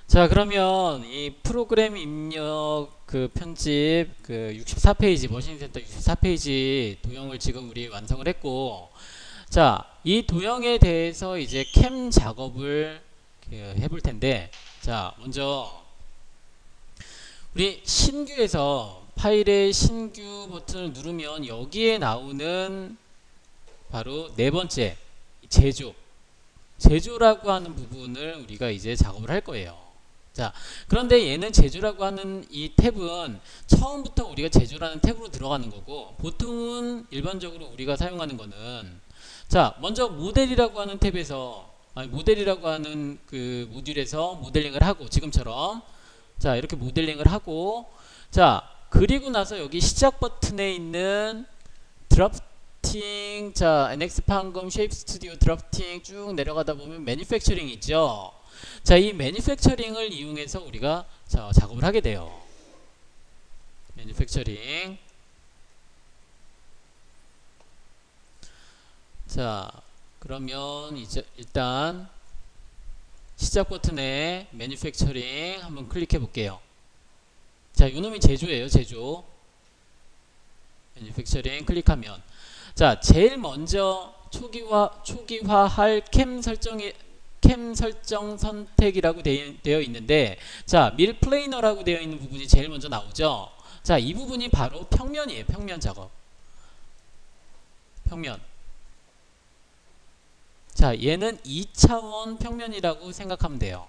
자, 그러면 이 프로그램 입력 그 편집 그 64페이지 머신센터 64페이지 도형을 지금 우리 완성을 했고, 자, 이 도형에 대해서 이제 캠 작업을 해볼 텐데, 자, 먼저 우리 신규에서 파일의 신규 버튼을 누르면 여기에 나오는 바로 네 번째 제조라고 하는 부분을 우리가 이제 작업을 할 거예요. 자, 그런데 얘는 제조라고 하는 이 탭은 처음부터 우리가 제조라는 탭으로 들어가는 거고, 보통은 일반적으로 우리가 사용하는 거는, 자, 먼저 모델이라고 하는 탭에서, 아니, 모델이라고 하는 그 모듈에서 모델링을 하고, 지금처럼, 자, 이렇게 모델링을 하고, 자, 그리고 나서 여기 시작 버튼에 있는 드래프팅, 자, NX 판금 쉐이프 스튜디오 드래프팅 쭉 내려가다 보면 매니팩처링 있죠. 자, 이 매니팩처링을 이용해서 우리가 작업을 하게 돼요. 매니팩처링. 자, 그러면 이제 일단 시작 버튼에 매니팩처링 한번 클릭해 볼게요. 자, 요놈이 제조예요. 제조. 매니팩처링 클릭하면, 자, 제일 먼저 초기화할 캠 설정 선택이라고 되어 있는데, 자, 밀 플레이너라고 되어 있는 부분이 제일 먼저 나오죠. 자, 이 부분이 바로 평면이에요. 평면 작업. 평면. 자, 얘는 2차원 평면이라고 생각하면 돼요.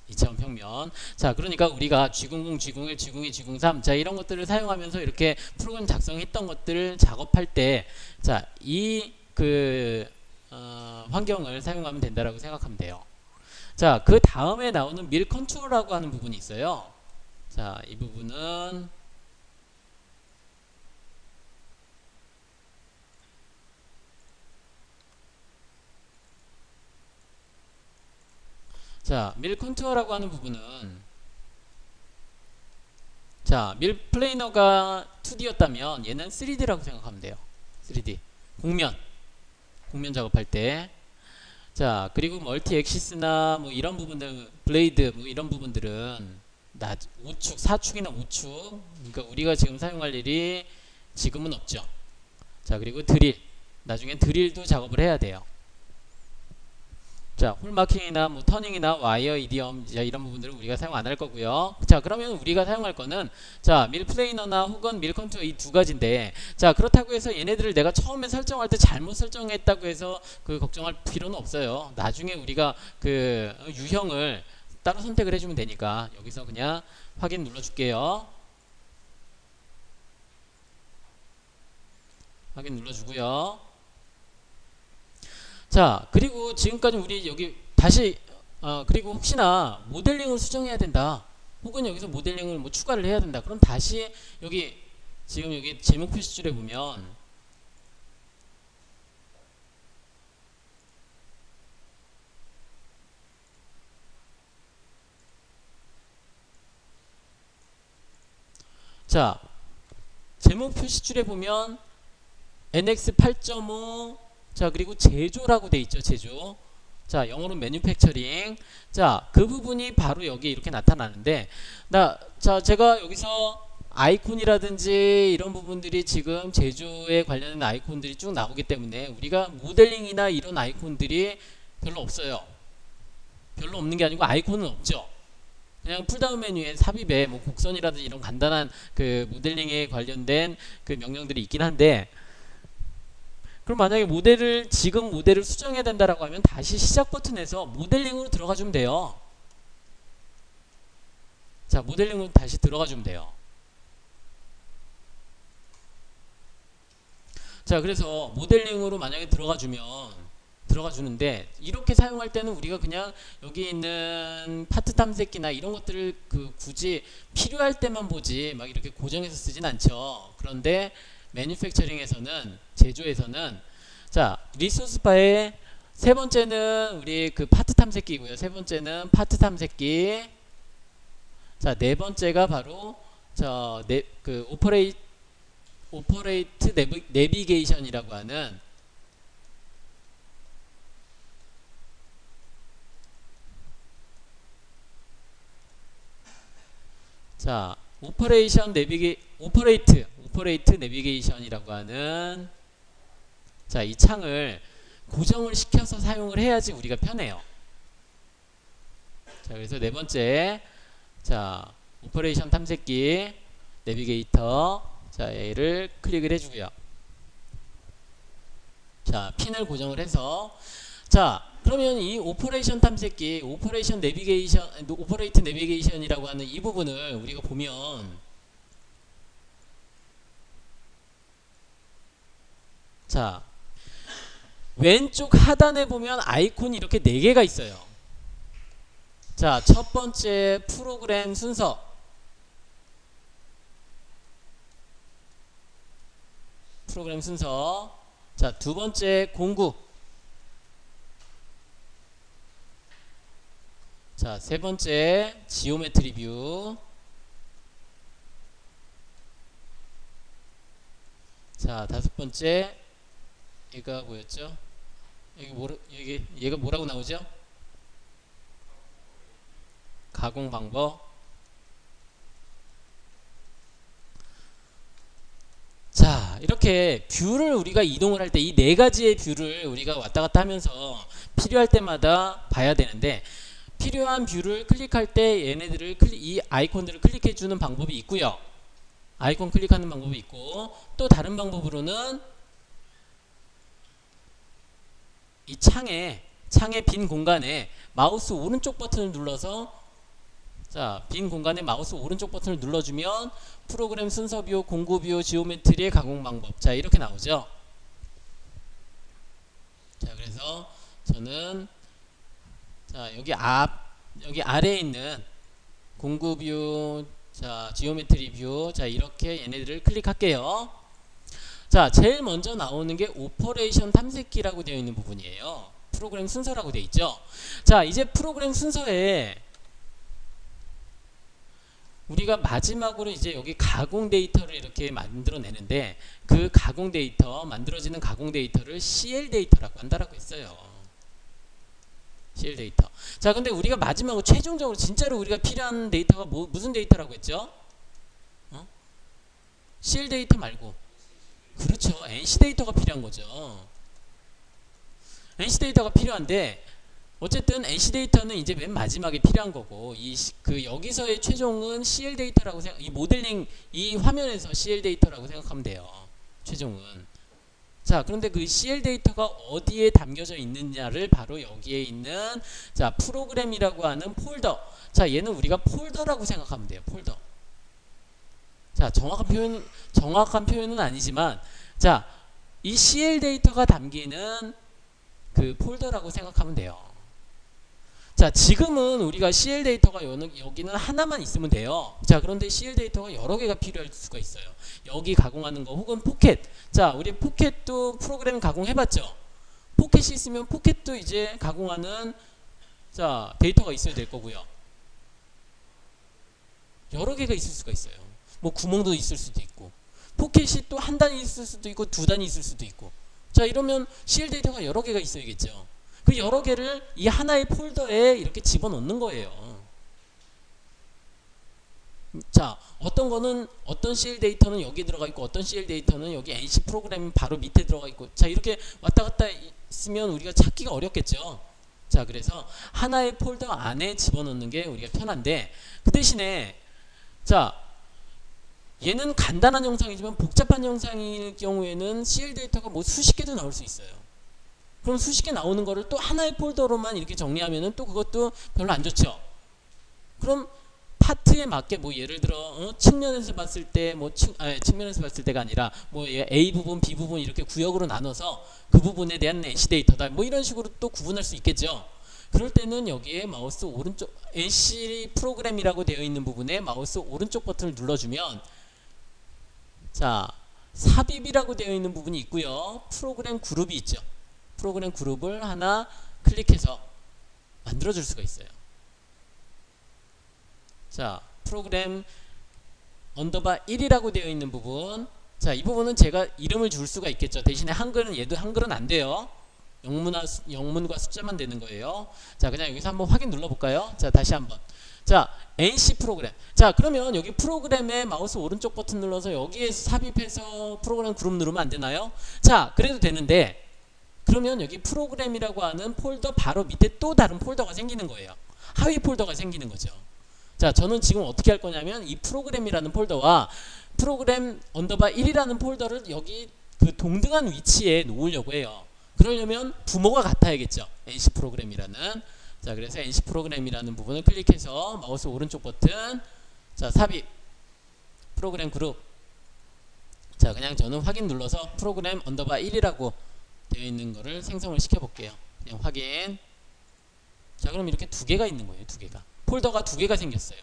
2차원 평면. 자, 그러니까 우리가 G00, G01, G02, G03, 자, 이런 것들을 사용하면서 이렇게 프로그램 작성했던 것들을 작업할 때, 자, 환경을 사용하면 된다라고 생각하면 돼요. 자, 그 다음에 나오는 밀 컨트롤이라고 하는 부분이 있어요. 자, 이 부분은, 자, 밀 컨트롤이라고 하는 부분은, 자, 밀 플레이너가 2D였다면 얘는 3D라고 생각하면 돼요. 3D. 곡면 작업할 때. 자, 그리고 멀티 엑시스나 뭐 이런 부분들, 블레이드 뭐 이런 부분들은 우측, 4축이나 우측. 그러니까 우리가 지금 사용할 일이 지금은 없죠. 자, 그리고 드릴. 나중엔 드릴도 작업을 해야 돼요. 자, 홀마킹이나 뭐 터닝이나 와이어 이디엄 이런 부분들은 우리가 사용 안 할 거고요. 자, 그러면 우리가 사용할 거는, 자, 밀 플레이너나 혹은 밀 컨트롤 이 두 가지인데, 자, 그렇다고 해서 얘네들을 내가 처음에 설정할 때 잘못 설정했다고 해서 그 걱정할 필요는 없어요. 나중에 우리가 그 유형을 따로 선택을 해주면 되니까 여기서 그냥 확인 눌러줄게요. 확인 눌러주고요. 자, 그리고 지금까지 우리 여기 다시, 그리고 혹시나 모델링을 수정해야 된다, 혹은 여기서 모델링을 뭐 추가를 해야 된다, 그럼 다시 여기 지금 여기 제목 표시줄에 보면, 자, 제목 표시줄에 보면 NX 8.5, 자, 그리고 제조라고 돼 있죠. 제조. 자, 영어로 매뉴팩처링. 자, 그 부분이 바로 여기 이렇게 나타나는데, 자, 제가 여기서 아이콘이라든지 이런 부분들이 지금 제조에 관련된 아이콘들이 쭉 나오기 때문에 우리가 모델링이나 이런 아이콘들이 별로 없어요. 별로 없는 게 아니고 아이콘은 없죠. 그냥 풀다운 메뉴에 삽입에 뭐 곡선이라든지 이런 간단한 그 모델링에 관련된 그 명령들이 있긴 한데, 그럼 만약에 지금 모델을 수정해야 된다라고 하면 다시 시작 버튼에서 모델링으로 들어가 주면 돼요. 자, 모델링으로 다시 들어가 주면 돼요. 자, 그래서 모델링으로 만약에 들어가 주는데, 이렇게 사용할 때는 우리가 그냥 여기 있는 파트 탐색기나 이런 것들을 굳이 필요할 때만 보지 막 이렇게 고정해서 쓰진 않죠. 그런데 제조에서는, 자, 리소스 바에 세 번째는 우리 그 파트 탐색기고요. 세 번째는 파트 탐색기. 자, 네 번째가 바로 오퍼레이트 내비게이션이라고 하는, 자, 오퍼레이트 내비게이션이라고 하는 자, 이 창을 고정을 시켜서 사용을 해야지 우리가 편해요. 자, 그래서 네 번째, 자, 오퍼레이션 탐색기 내비게이터, 자, 얘를 클릭을 해주고요. 자, 핀을 고정을 해서, 자, 그러면 이 오퍼레이션 탐색기, 오퍼레이트 내비게이션이라고 하는 이 부분을 우리가 보면, 자, 왼쪽 하단에 보면 아이콘이 이렇게 4개가 있어요. 자, 첫 번째 프로그램 순서. 자, 두 번째 공구. 자, 세 번째 지오메트리 뷰. 자, 다섯 번째 얘가 뭐였죠? 얘가 뭐라고 나오죠? 가공 방법. 자, 이렇게 뷰를 우리가 이동을 할 때 이 네 가지의 뷰를 우리가 왔다 갔다 하면서 필요할 때마다 봐야 되는데, 필요한 뷰를 클릭할 때 얘네들을 이 아이콘들을 클릭해 주는 방법이 있고요. 아이콘 클릭하는 방법이 있고, 또 다른 방법으로는 이 창의 빈 공간에 마우스 오른쪽 버튼을 눌러서, 자, 빈 공간에 마우스 오른쪽 버튼을 눌러주면 프로그램 순서 뷰, 공구 뷰, 지오메트리의 가공 방법, 자, 이렇게 나오죠. 자, 그래서 저는 자, 여기 아래에 있는 공구 뷰, 자, 지오메트리 뷰, 자, 이렇게 얘네들을 클릭할게요. 자, 제일 먼저 나오는 게 오퍼레이션 탐색기라고 되어 있는 부분이에요. 프로그램 순서라고 되어 있죠. 자, 이제 프로그램 순서에 우리가 마지막으로 이제 여기 가공 데이터를 이렇게 만들어내는데, 그 가공 데이터, 만들어지는 가공 데이터를 CL 데이터라고 한다라고 했어요. CL 데이터. 자, 근데 우리가 마지막으로 최종적으로 진짜로 우리가 필요한 데이터가 무슨 데이터라고 했죠? CL 데이터 말고, 그렇죠, NC 데이터가 필요한 거죠. NC 데이터가 필요한데, 어쨌든 NC 데이터는 이제 맨 마지막에 필요한 거고, 여기서의 최종은 CL 데이터라고 이 모델링, 이 화면에서 CL 데이터라고 생각하면 돼요. 최종은. 자, 그런데 그 CL 데이터가 어디에 담겨져 있느냐를 바로 여기에 있는, 자, 프로그램이라고 하는 폴더. 자, 얘는 우리가 폴더라고 생각하면 돼요. 폴더. 자, 정확한 표현은 아니지만, 자, 이 CL 데이터가 담기는 그 폴더라고 생각하면 돼요. 자, 지금은 우리가 CL 데이터가 여기는 하나만 있으면 돼요. 자, 그런데 CL 데이터가 여러 개가 필요할 수가 있어요. 여기 가공하는 거, 혹은 포켓. 자, 우리 포켓도 프로그램 가공해봤죠. 포켓이 있으면 포켓도 이제 가공하는, 자, 데이터가 있어야 될 거고요. 여러 개가 있을 수가 있어요. 뭐 구멍도 있을 수도 있고, 포켓이 또 한 단이 있을 수도 있고, 두 단이 있을 수도 있고. 자, 이러면 CL 데이터가 여러 개가 있어야겠죠. 그 여러 개를 이 하나의 폴더에 이렇게 집어넣는 거예요. 자, 어떤 CL 데이터는 여기 들어가 있고, 어떤 CL 데이터는 여기 NC 프로그램 바로 밑에 들어가 있고, 자, 이렇게 왔다 갔다 있으면 우리가 찾기가 어렵겠죠. 자, 그래서 하나의 폴더 안에 집어넣는 게 우리가 편한데, 그 대신에, 자, 얘는 간단한 영상이지만 복잡한 영상일 경우에는 CL 데이터가 뭐 수십 개도 나올 수 있어요. 그럼 수십 개 나오는 거를 또 하나의 폴더로만 이렇게 정리하면은 또 그것도 별로 안 좋죠. 그럼 파트에 맞게, 뭐 예를 들어 측면에서 봤을 때 측면에서 봤을 때가 아니라 뭐 A 부분, B 부분 이렇게 구역으로 나눠서 그 부분에 대한 NC 데이터다, 뭐 이런 식으로 또 구분할 수 있겠죠. 그럴 때는 여기에 마우스 오른쪽 NC 프로그램이라고 되어 있는 부분에 마우스 오른쪽 버튼을 눌러주면, 자, 삽입이라고 되어 있는 부분이 있고요. 프로그램 그룹이 있죠. 프로그램 그룹을 하나 클릭해서 만들어줄 수가 있어요. 자, 프로그램 언더바 1이라고 되어 있는 부분. 자, 이 부분은 제가 이름을 줄 수가 있겠죠. 대신에 얘도 한글은 안 돼요. 영문과 숫자만 되는 거예요. 자, 그냥 여기서 한번 확인 눌러볼까요? 자, 다시 한번. 자, NC 프로그램. 자, 그러면 여기 프로그램에 마우스 오른쪽 버튼 눌러서 여기에서 삽입해서 프로그램 그룹 누르면 안 되나요? 자, 그래도 되는데, 그러면 여기 프로그램이라고 하는 폴더 바로 밑에 또 다른 폴더가 생기는 거예요. 하위 폴더가 생기는 거죠. 자, 저는 지금 어떻게 할 거냐면 이 프로그램이라는 폴더와 프로그램 언더바 1이라는 폴더를 여기 그 동등한 위치에 놓으려고 해요. 그러려면 부모가 같아야겠죠. NC 프로그램이라는. 자, 그래서 NC 프로그램이라는 부분을 클릭해서 마우스 오른쪽 버튼, 자, 삽입 프로그램 그룹. 자, 그냥 저는 확인 눌러서 프로그램 언더바 1이라고 되어 있는 거를 생성을 시켜 볼게요. 그냥 확인. 자, 그럼 이렇게 두 개가 있는 거예요. 두 개가. 폴더가 두 개가 생겼어요.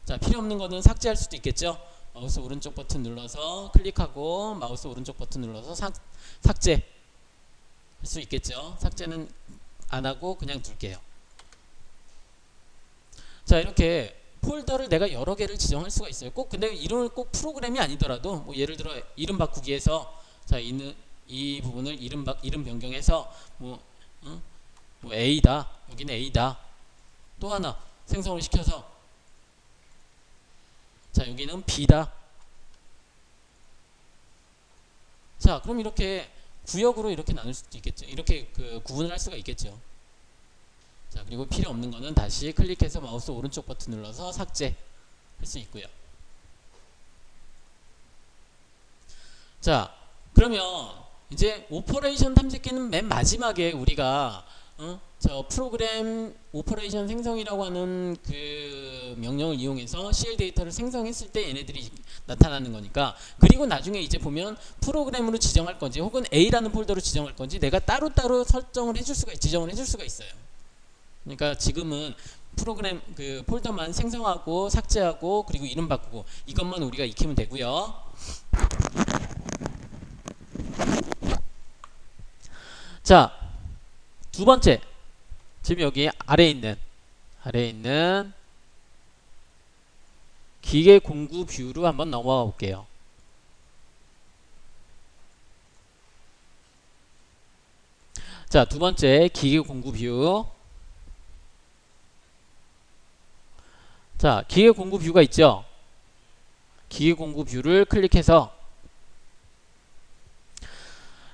자, 필요 없는 거는 삭제할 수도 있겠죠. 마우스 오른쪽 버튼 눌러서 클릭하고 마우스 오른쪽 버튼 눌러서 삭제 할 수 있겠죠. 삭제는 안 하고 그냥 둘게요. 자, 이렇게 폴더를 내가 여러 개를 지정할 수가 있어요. 꼭 근데 이름을 꼭 프로그램이 아니더라도 뭐 예를 들어 이름 바꾸기에서 자, 이 부분을 이름 변경해서 뭐 A다. 여기는 A다. 또 하나 생성을 시켜서 자, 여기는 B다. 자, 그럼 이렇게 구역으로 이렇게 나눌 수도 있겠죠. 이렇게 그 구분을 할 수가 있겠죠. 자, 그리고 필요 없는 거는 다시 클릭해서 마우스 오른쪽 버튼 눌러서 삭제 할 수 있고요. 자, 그러면 이제 오퍼레이션 탐색기는 맨 마지막에 우리가 저 프로그램 오퍼레이션 생성이라고 하는 그 명령을 이용해서 CL 데이터를 생성했을 때 얘네들이 나타나는 거니까. 그리고 나중에 이제 보면 프로그램으로 지정할 건지 혹은 A라는 폴더로 지정할 건지 내가 따로따로 지정을 해줄 수가 있어요. 그러니까 지금은 프로그램 그 폴더만 생성하고 삭제하고 그리고 이름 바꾸고 이것만 우리가 익히면 되고요. 자, 두 번째, 지금 여기 아래에 있는 기계 공구 뷰로 한번 넘어가 볼게요. 자, 두 번째 기계 공구 뷰. 자, 기계 공구 뷰가 있죠. 기계 공구 뷰를 클릭해서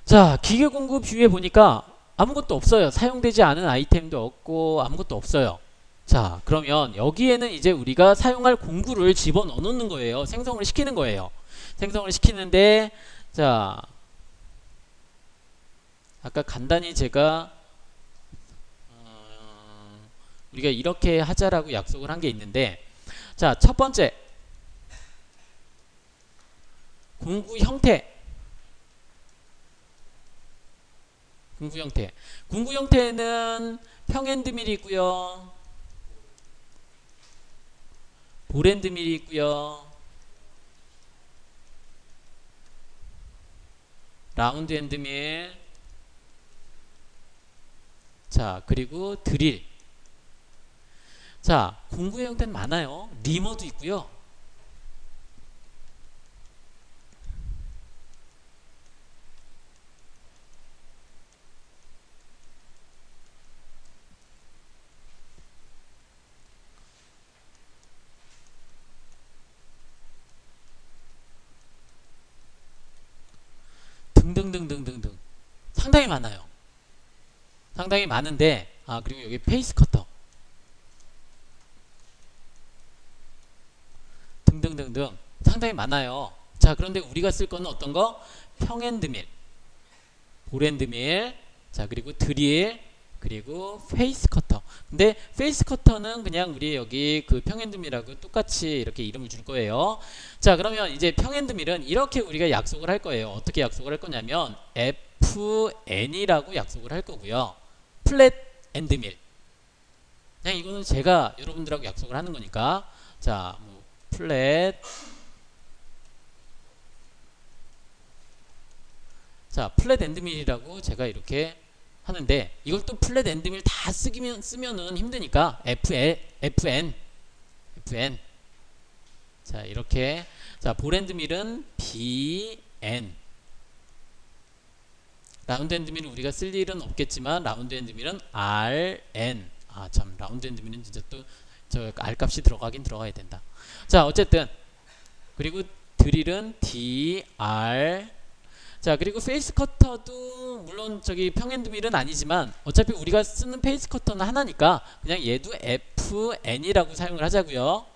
자, 기계 공구 뷰에 보니까 아무것도 없어요. 사용되지 않은 아이템도 없고 아무것도 없어요. 자, 그러면 여기에는 이제 우리가 사용할 공구를 집어넣어 놓는 거예요. 생성을 시키는 거예요. 생성을 시키는데 자, 아까 간단히 제가 우리가 이렇게 하자라고 약속을 한 게 있는데 자, 첫 번째 공구 형태. 공구 형태는 평엔드밀이 있고요. 볼엔드밀이 있고요. 라운드 엔드밀. 자, 그리고 드릴. 자, 공구의 형태는 많아요. 리머도 있고요. 등등등등등등 상당히 많아요. 상당히 많은데 그리고 여기 페이스 커터 등등등등 상당히 많아요. 자, 그런데 우리가 쓸 거는 어떤 거? 평엔드밀, 볼엔드밀, 자, 그리고 드릴, 그리고 페이스 커터. 근데 페이스 커터는 그냥 우리 여기 그 평엔드밀하고 똑같이 이렇게 이름을 줄 거예요. 자, 그러면 이제 평엔드밀은 이렇게 우리가 약속을 할 거예요. 어떻게 약속을 할 거냐면 FN이라고 약속을 할 거고요. 플랫 엔드밀. 그냥 이거는 제가 여러분들하고 약속을 하는 거니까. 자, 뭐 플랫. 자, 플랫 엔드밀이라고 제가 이렇게 하는데 이걸 또 플랫 엔드밀 다 쓰면은 힘드니까 FN. 자, 이렇게. 자, 볼엔드밀은 BN. 라운드 엔드밀은 우리가 쓸 일은 없겠지만 라운드 엔드밀은 RN. 참, 라운드 엔드밀은 진짜 또 저 R값이 들어가긴 들어가야 된다. 자, 어쨌든 그리고 드릴은 DR. 자, 그리고 페이스 커터도 물론 저기 평핸드밀은 아니지만 어차피 우리가 쓰는 페이스 커터는 하나니까 그냥 얘도 FN이라고 사용을 하자고요.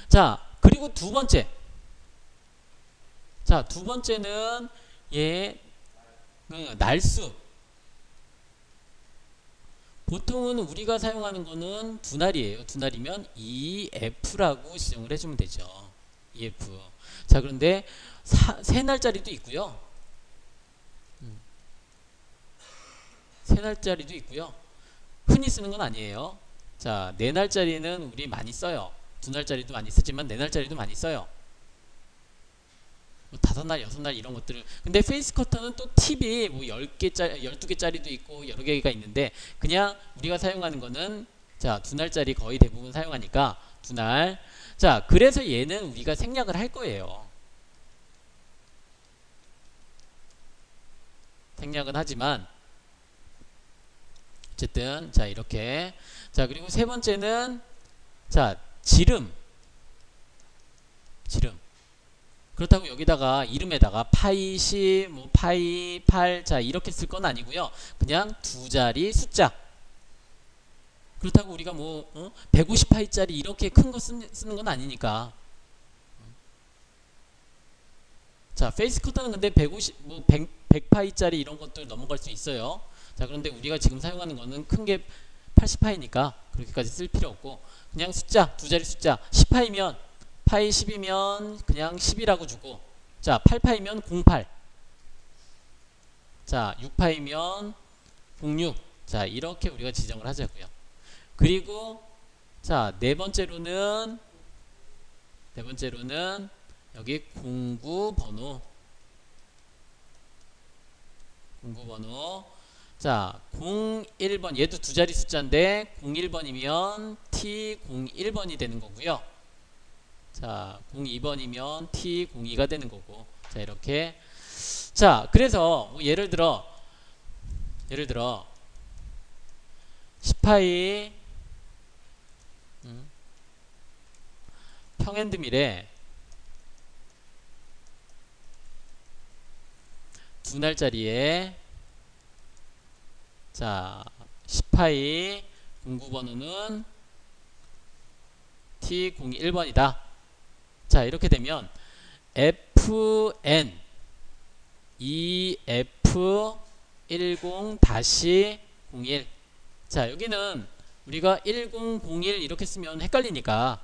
자, 그리고 두 번째. 자, 두 번째는 얘 날수. 보통은 우리가 사용하는 거는 두 날이에요. 두 날이면 EF라고 지정을 해주면 되죠. EF. 자, 그런데 세 날짜리도 있고요. 세 날짜리도 있고요. 흔히 쓰는 건 아니에요. 자, 네 날짜리는 우리 많이 써요. 두 날짜리도 많이 쓰지만 네 날짜리도 많이 써요. 뭐 5날, 6날 이런 것들을. 근데 페이스 커터는 또 팁이 뭐 10개짜리, 12개짜리도 있고 여러 개가 있는데 그냥 우리가 사용하는 거는 자, 두 날짜리 거의 대부분 사용하니까 두 날. 자, 그래서 얘는 우리가 생략을 할 거예요. 생략은 하지만 어쨌든 자, 이렇게. 자, 그리고 세 번째는 자, 지름. 그렇다고 여기다가 이름에다가 파이 10, 뭐 파이 8, 자, 이렇게 쓸 건 아니고요. 그냥 두 자리 숫자. 그렇다고 우리가 뭐 150파이짜리 이렇게 큰 거 쓰는 건 아니니까. 자, 페이스 커터는 근데 150, 뭐 100파이짜리 이런 것들 넘어갈 수 있어요. 자, 그런데 우리가 지금 사용하는 거는 큰 게 80파이니까 그렇게까지 쓸 필요 없고 그냥 숫자, 두 자리 숫자. 10파이면 파이 10이면 그냥 10이라고 주고, 자, 8파이면 08, 자, 6파이면 06. 자, 이렇게 우리가 지정을 하자고요. 그리고 자, 네 번째로는 여기 공구번호. 자, 01번 얘도 두 자리 숫자인데 01번이면 T01번이 되는 거고요. 자, 02번이면 T02가 되는 거고. 자, 이렇게. 자, 그래서 뭐 예를 들어 10파이 평핸드밀에 두 날짜리에 자, 10파이 공구번호는 T01번이다. 자, 이렇게 되면 FN EF10-01. 자, 여기는 우리가 1001 이렇게 쓰면 헷갈리니까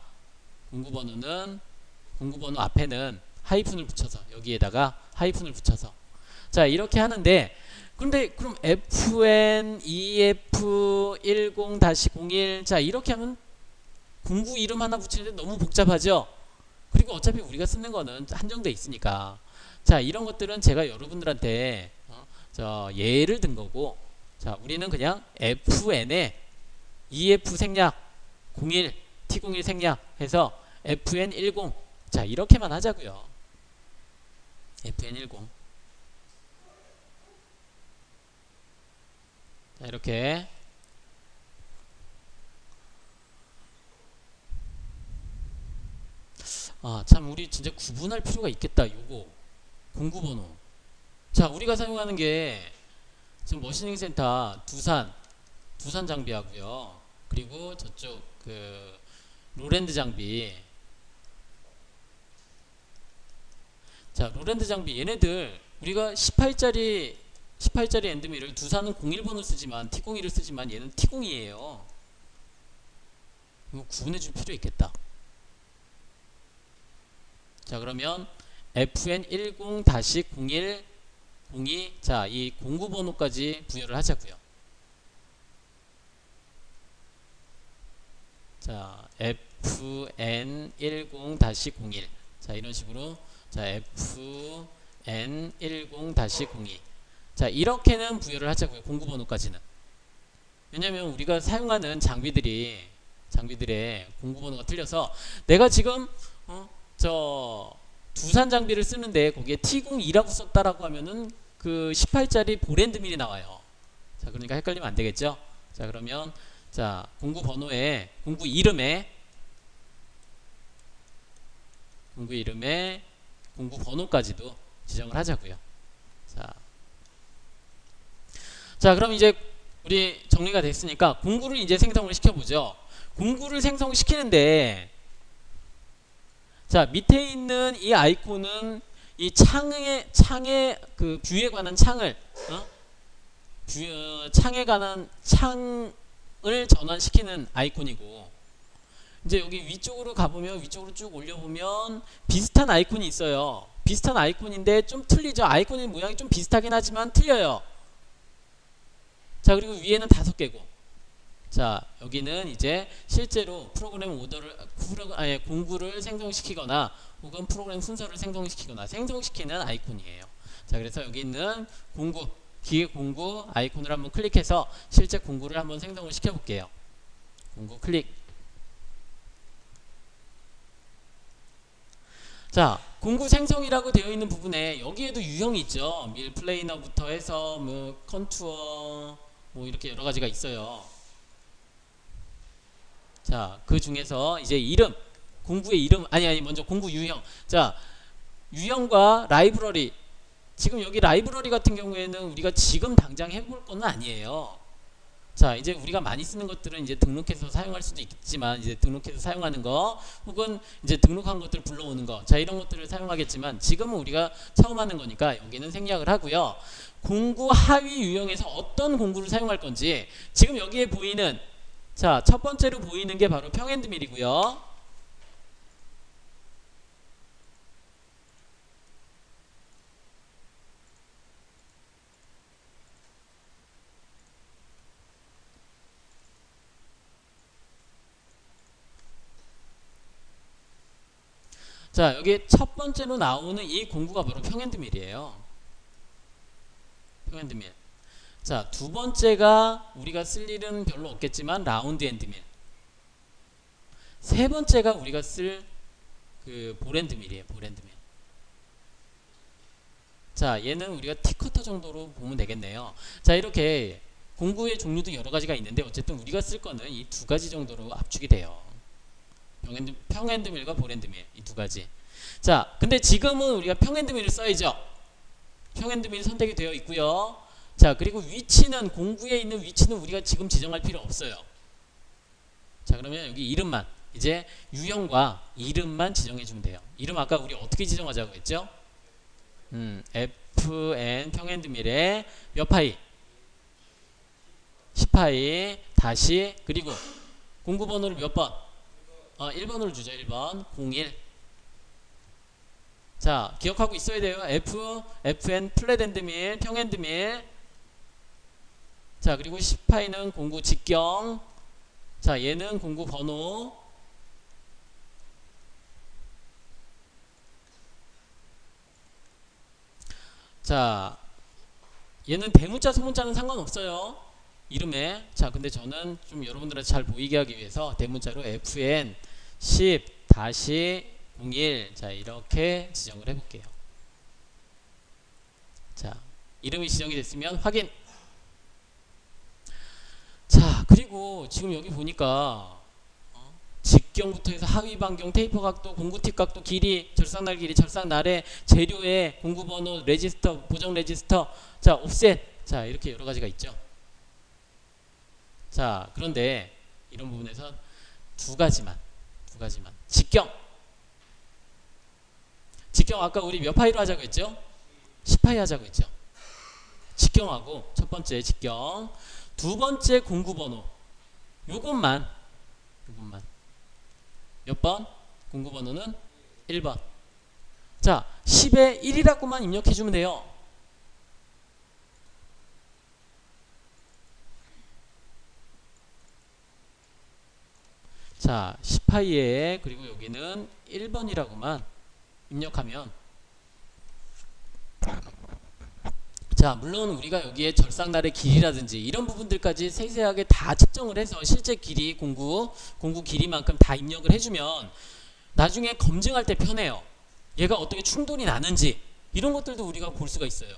공구번호 앞에는 하이픈을 붙여서, 여기에다가 하이픈을 붙여서, 자, 이렇게 하는데, 근데 그럼 FN EF10-01, 자, 이렇게 하면 공구 이름 하나 붙이는데 너무 복잡하죠. 그리고 어차피 우리가 쓰는 거는 한정돼 있으니까. 자, 이런 것들은 제가 여러분들한테 저 예를 든 거고, 자, 우리는 그냥 FN에 EF 생략 01, T01 생략 해서 FN10. 자, 이렇게만 하자고요. FN10. 자, 이렇게. 아, 참, 우리 진짜 구분할 필요가 있겠다. 요거 공구번호. 자, 우리가 사용하는 게 지금 머신링 센터 두산 장비하고요. 그리고 저쪽 그 로랜드 장비. 자, 로랜드 장비 얘네들 우리가 18짜리 엔드밀을 두산은 01번을 쓰지만 T01을 쓰지만 얘는 T02예요. 이거 구분해 줄 필요 있겠다. 자, 그러면 FN10-01, 02. 자, 이 공구번호까지 부여를 하자고요. 자, FN10-01. 자, 이런 식으로. 자, FN10-02. 자, 이렇게는 부여를 하자고요. 공구번호까지는. 왜냐면 우리가 사용하는 장비들의 공구번호가 틀려서, 내가 지금 저 두산 장비를 쓰는데 거기에 T02라고 썼다라고 하면은 그 18짜리 보랜드밀이 나와요. 자, 그러니까 헷갈리면 안 되겠죠. 자, 그러면 자, 공구 번호에, 공구 이름에 공구 번호까지도 지정을 하자고요. 자, 그럼 이제 우리 정리가 됐으니까 공구를 이제 생성을 시켜보죠. 공구를 생성시키는데, 자, 밑에 있는 이 아이콘은 이 창의 그 뷰에 관한 창을, 창에 관한 창을 전환시키는 아이콘이고, 이제 여기 위쪽으로 가보면, 위쪽으로 쭉 올려보면 비슷한 아이콘이 있어요. 비슷한 아이콘인데 좀 틀리죠. 아이콘의 모양이 좀 비슷하긴 하지만 틀려요. 자, 그리고 위에는 5개고, 자, 여기는 이제 실제로 프로그램 오더를, 공구를 생성시키거나 혹은 프로그램 순서를 생성시키는 아이콘이에요. 자, 그래서 여기 있는 공구, 기계 공구 아이콘을 한번 클릭해서 실제 공구를 한번 생성을 시켜볼게요. 공구 클릭. 자, 공구 생성이라고 되어 있는 부분에 여기에도 유형이 있죠. 밀 플레이너부터 해서 뭐 컨투어 뭐 이렇게 여러 가지가 있어요. 자, 그 중에서 이제 이름, 공구의 이름, 먼저 공구 유형. 자, 유형과 라이브러리. 지금 여기 라이브러리 같은 경우에는 우리가 지금 당장 해볼 건 아니에요. 자, 이제 우리가 많이 쓰는 것들은 이제 등록해서 사용할 수도 있지만, 이제 등록해서 사용하는 거, 혹은 이제 등록한 것들 불러오는 거, 자, 이런 것들을 사용하겠지만, 지금은 우리가 처음 하는 거니까 여기는 생략을 하고요. 공구 하위 유형에서 어떤 공구를 사용할 건지, 지금 여기에 보이는, 자, 첫 번째로 보이는 게 바로 평앤드밀이고요. 자, 여기 첫 번째로 나오는 이 공구가 바로 평앤드밀이에요. 평앤드밀. 자, 두 번째가 우리가 쓸 일은 별로 없겠지만 라운드 앤드밀. 세 번째가 우리가 쓸 그 볼앤드밀이에요. 볼앤드밀. 자, 얘는 우리가 티커터 정도로 보면 되겠네요. 자, 이렇게 공구의 종류도 여러 가지가 있는데 어쨌든 우리가 쓸 거는 이 2가지 정도로 압축이 돼요. 평앤드밀과 볼앤드밀, 이 2가지. 자, 근데 지금은 우리가 평앤드밀을 써야죠. 평앤드밀이 선택이 되어 있고요. 자, 그리고 위치는, 공구에 있는 위치는 우리가 지금 지정할 필요 없어요. 자, 그러면 여기 이름만, 이제 유형과 이름만 지정해 주면 돼요. 이름 아까 우리 어떻게 지정하자고 했죠? fn 평앤드밀에 몇 파이? 10파이 다시, 그리고 공구 번호를 몇 번? 1번으로 주죠. 1번 01. 자, 기억하고 있어야 돼요. fn 플랫앤드밀 평앤드밀. 자, 그리고 10파이는 공구 직경. 자, 얘는 공구 번호. 자, 얘는 대문자 소문자는 상관없어요. 이름에. 자, 근데 저는 좀 여러분들한테 잘 보이게 하기 위해서 대문자로 fn 10-01. 자, 이렇게 지정을 해볼게요. 자, 이름이 지정이 됐으면 확인. 자, 그리고 지금 여기 보니까 직경부터 해서 하위 반경, 테이퍼 각도, 공구 팁 각도, 길이, 절삭날 길이, 절삭날의 재료의 공구 번호, 레지스터, 보정 레지스터, 자, 옵셋. 자, 이렇게 여러 가지가 있죠. 자, 그런데 이런 부분에서 두 가지만. 직경 아까 우리 몇 파이로 하자고 했죠? 10파이 하자고 했죠. 직경하고 첫 번째 직경, 두 번째 공구 번호, 요것만 몇 번? 공구 번호는 1번. 자, 10에 1이라고만 입력해 주면 돼요. 자, 10파이에, 그리고 여기는 1번이라고만 입력하면, 자, 물론 우리가 여기에 절삭날의 길이라든지 이런 부분들까지 세세하게 다 측정을 해서 실제 길이, 공구 길이만큼 다 입력을 해주면 나중에 검증할 때 편해요. 얘가 어떻게 충돌이 나는지 이런 것들도 우리가 볼 수가 있어요.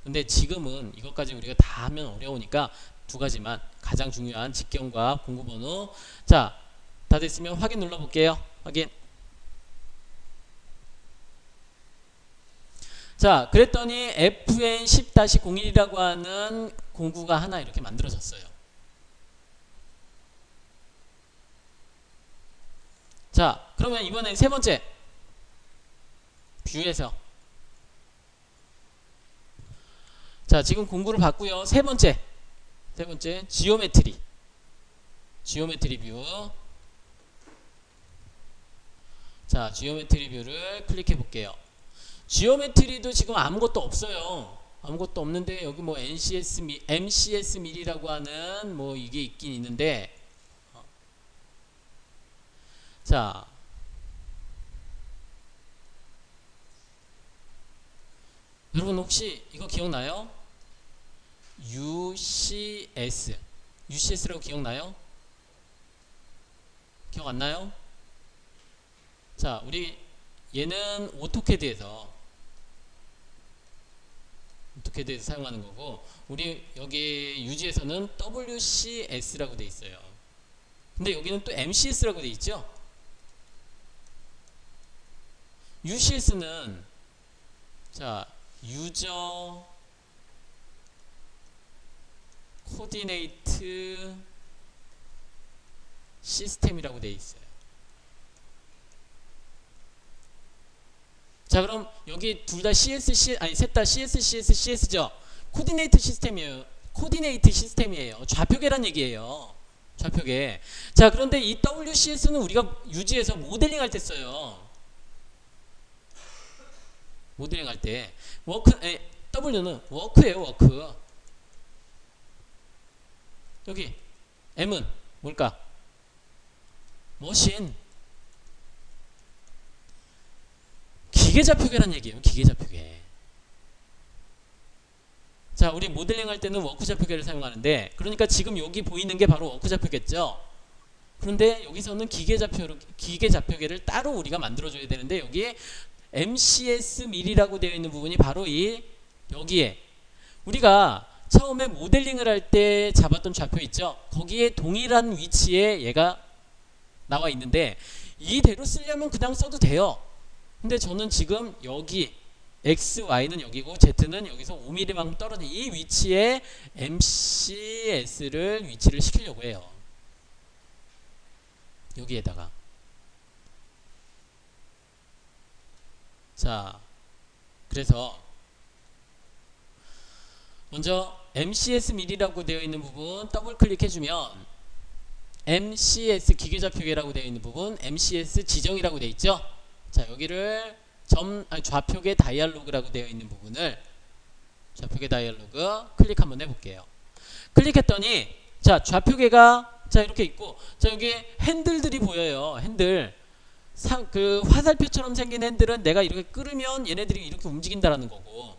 근데 지금은 이것까지 우리가 다 하면 어려우니까 두 가지만 가장 중요한 직경과 공구번호. 자, 다 됐으면 확인 눌러볼게요. 확인. 자, 그랬더니 FN10-01이라고 하는 공구가 하나 이렇게 만들어졌어요. 자, 그러면 이번엔 세 번째 뷰에서, 자, 지금 공구를 봤고요. 세 번째 지오메트리 뷰. 자, 지오메트리 뷰를 클릭해 볼게요. 지오메트리도 지금 아무것도 없어요. 아무것도 없는데 여기 뭐 MCS 밀이라고 하는 뭐 이게 있긴 있는데, 자, 여러분 혹시 이거 기억나요? UCS라고 기억나요? 기억 안 나요? 자, 우리 얘는 오토캐드에서 사용하는 거고, 우리 여기 유지에서는 WCS라고 돼 있어요. 근데 여기는 또 MCS라고 돼 있죠. UCS는 자, 유저 코디네이트 시스템이라고 돼 있어요. 자, 그럼 여기 둘 다 셋 다 CS죠. 코디네이트 시스템이에요. 좌표계란 얘기예요. 좌표계. 자, 그런데 이 WCS는 우리가 유지에서 모델링 할 때 써요. 모델링 할 때 W는 워크예요. 워크. 여기 M은 뭘까? 머신. 기계좌표계란 얘기예요. 기계좌표계. 자, 우리 모델링 할 때는 워크좌표계를 사용하는데, 그러니까 지금 여기 보이는 게 바로 워크좌표겠죠. 그런데 여기서는 기계좌표계를 따로 우리가 만들어줘야 되는데, 여기에 MCS 밀이라고 되어 있는 부분이 바로 여기에 우리가 처음에 모델링을 할 때 잡았던 좌표 있죠. 거기에 동일한 위치에 얘가 나와 있는데, 이대로 쓰려면 그냥 써도 돼요. 근데 저는 지금 여기 X, Y는 여기고 Z는 여기서 5mm만큼 떨어진 이 위치에 MCS를 위치를 시키려고 해요. 여기에다가. 자, 그래서 먼저 MCS 밀이라고 되어 있는 부분 더블 클릭해주면 MCS 기계좌표계라고 되어 있는 부분 MCS 지정이라고 되어 있죠. 자, 여기를 좌표계 다이얼로그라고 되어 있는 부분을 좌표계 다이얼로그 클릭 한번 해볼게요. 클릭했더니 자, 좌표계가 자 이렇게 있고, 자 여기 핸들들이 보여요. 핸들. 그 화살표처럼 생긴 핸들은 내가 이렇게 끌으면 얘네들이 이렇게 움직인다라는 거고,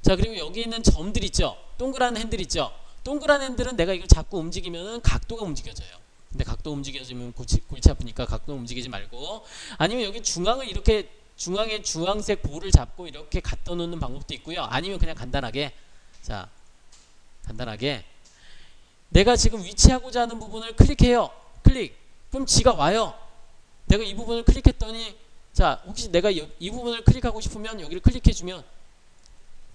자 그리고 여기 있는 점들 있죠. 동그란 핸들 있죠. 동그란 핸들은 내가 이걸 자꾸 움직이면은 각도가 움직여져요. 근데 각도 움직여지면 골치 아프니까 각도 움직이지 말고, 아니면 여기 중앙을 이렇게 중앙에 주황색 볼을 잡고 이렇게 갖다 놓는 방법도 있고요. 아니면 그냥 간단하게, 자 간단하게 내가 지금 위치하고자 하는 부분을 클릭해요. 클릭. 그럼 지가 와요. 내가 이 부분을 클릭했더니, 자 혹시 내가 이 부분을 클릭하고 싶으면 여기를 클릭해주면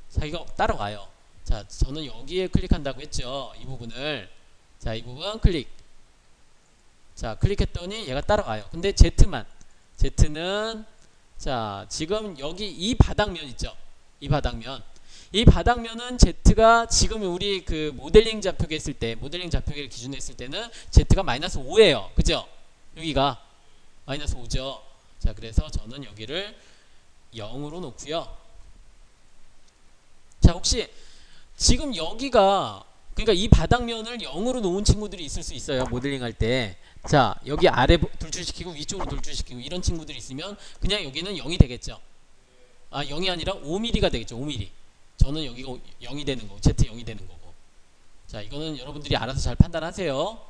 자기가 따라와요. 자, 저는 여기에 클릭한다고 했죠. 이 부분을. 자, 이 부분 클릭. 자, 클릭했더니 얘가 따라와요. 근데 Z는 자, 지금 여기 이 바닥면 있죠. 이 바닥면은 Z가 지금 우리 그 모델링 좌표계 했을 때, 모델링 좌표계를 기준으로 했을 때는 Z가 마이너스 5예요. 그죠? 여기가 마이너스 5죠. 자, 그래서 저는 여기를 0으로 놓고요. 자, 혹시 지금 여기가, 그러니까 이 바닥면을 0으로 놓은 친구들이 있을 수 있어요. 모델링 할 때. 자, 여기 아래 돌출시키고 위쪽으로 돌출시키고 이런 친구들이 있으면 그냥 여기는 0이 되겠죠. 아, 0이 아니라 5mm가 되겠죠. 5mm. 저는 여기가 0이 되는 거고, Z 0이 되는 거고. 자, 이거는 여러분들이 알아서 잘 판단하세요.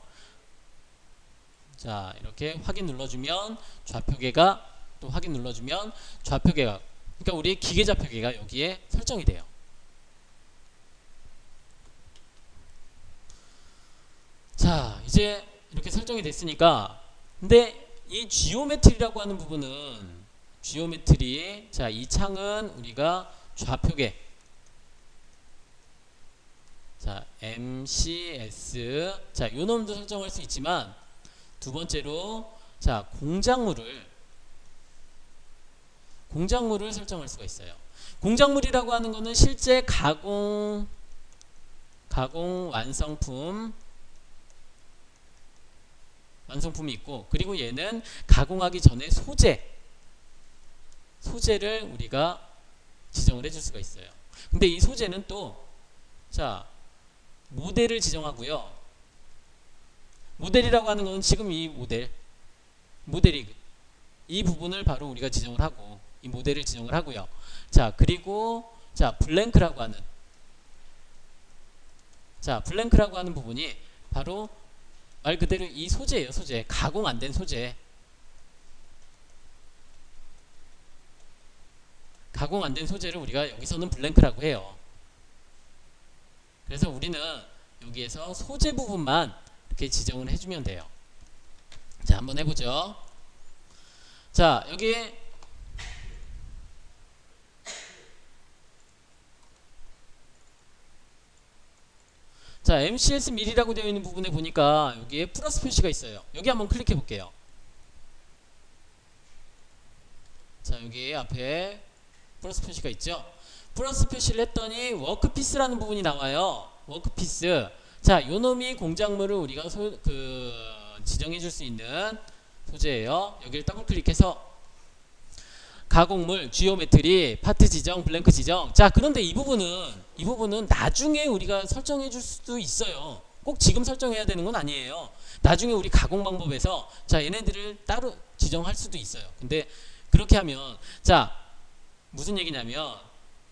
자, 이렇게 확인 눌러주면 좌표계가, 또 확인 눌러주면 좌표계가, 그러니까 우리 기계좌표계가 여기에 설정이 돼요. 자, 이제 이렇게 설정이 됐으니까, 근데 이 지오메트리라고 하는 부분은, 지오메트리, 자, 이 창은 우리가 좌표계, 자, MCS, 자, 요 놈도 설정할 수 있지만, 두 번째로, 자, 공작물을 설정할 수가 있어요. 공작물이라고 하는 거는 실제 가공 완성품이 있고, 그리고 얘는 가공하기 전에 소재를 우리가 지정을 해줄 수가 있어요. 근데 이 소재는 또, 자, 모델을 지정하고요. 모델이라고 하는 건 지금 이 모델이 이 부분을 바로 우리가 지정을 하고, 이 모델을 지정을 하고요. 자, 그리고 자, 블랭크라고 하는 부분이 바로 말 그대로 이 소재예요. 소재, 가공 안 된 소재, 가공 안 된 소재를 우리가 여기서는 블랭크라고 해요. 그래서 우리는 여기에서 소재 부분만 이렇게 지정을 해주면 돼요. 자, 한번 해보죠. 자, 여기 자, MCS 밀이라고 되어 있는 부분에 보니까 여기에 플러스 표시가 있어요. 여기 한번 클릭해 볼게요. 자, 여기 앞에 플러스 표시가 있죠. 플러스 표시를 했더니 워크피스라는 부분이 나와요. 워크피스. 자, 요놈이 공작물을 우리가 지정해 줄 수 있는 소재예요. 여기를 더블 클릭해서 가공물, 지오메트리, 파트 지정, 블랭크 지정. 자, 그런데 이 부분은 나중에 우리가 설정해 줄 수도 있어요. 꼭 지금 설정해야 되는 건 아니에요. 나중에 우리 가공 방법에서 자, 얘네들을 따로 지정할 수도 있어요. 근데 그렇게 하면, 자, 무슨 얘기냐면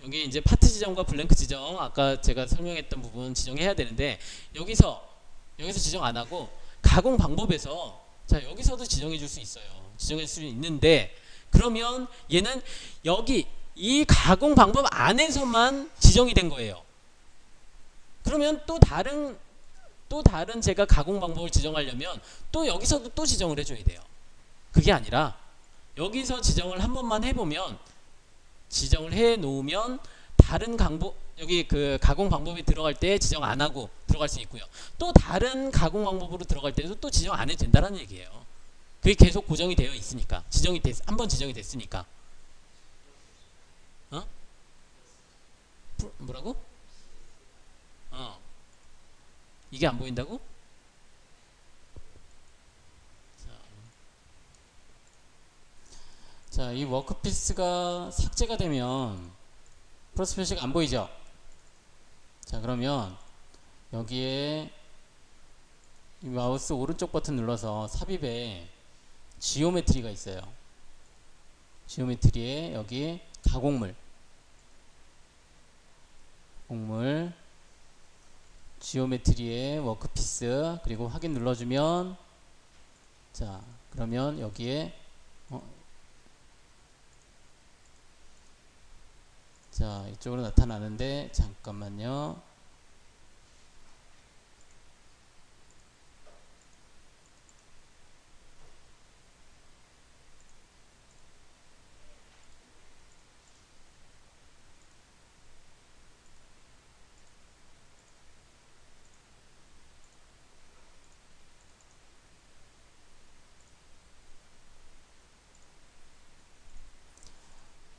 여기 이제 파트 지정과 블랭크 지정, 아까 제가 설명했던 부분 지정해야 되는데, 여기서 지정 안 하고 가공 방법에서 자, 여기서도 지정해 줄 수 있어요. 지정해 줄 수 있는데, 그러면 얘는 여기 이 가공 방법 안에서만 지정이 된 거예요. 그러면 또 다른 제가 가공 방법을 지정하려면 또 여기서도 또 지정을 해줘야 돼요. 그게 아니라 여기서 지정을 한 번만 해보면, 지정을 해 놓으면 다른 여기 그 가공 방법이 들어갈 때 지정 안 하고 들어갈 수 있고요. 또 다른 가공 방법으로 들어갈 때도 또 지정 안 해도 된다는 얘기예요. 그게 계속 고정이 되어 있으니까, 한번 지정이 됐으니까. 뭐라고? 이게 안 보인다고? 자, 이 워크피스가 삭제가 되면 플러스 표시가 안 보이죠? 자, 그러면 여기에 이 마우스 오른쪽 버튼 눌러서 삽입에 지오메트리가 있어요. 지오메트리에 여기 가공물, 지오메트리에 워크피스, 그리고 확인 눌러주면, 자, 그러면 여기에 자, 이쪽으로 나타나는데, 잠깐만요.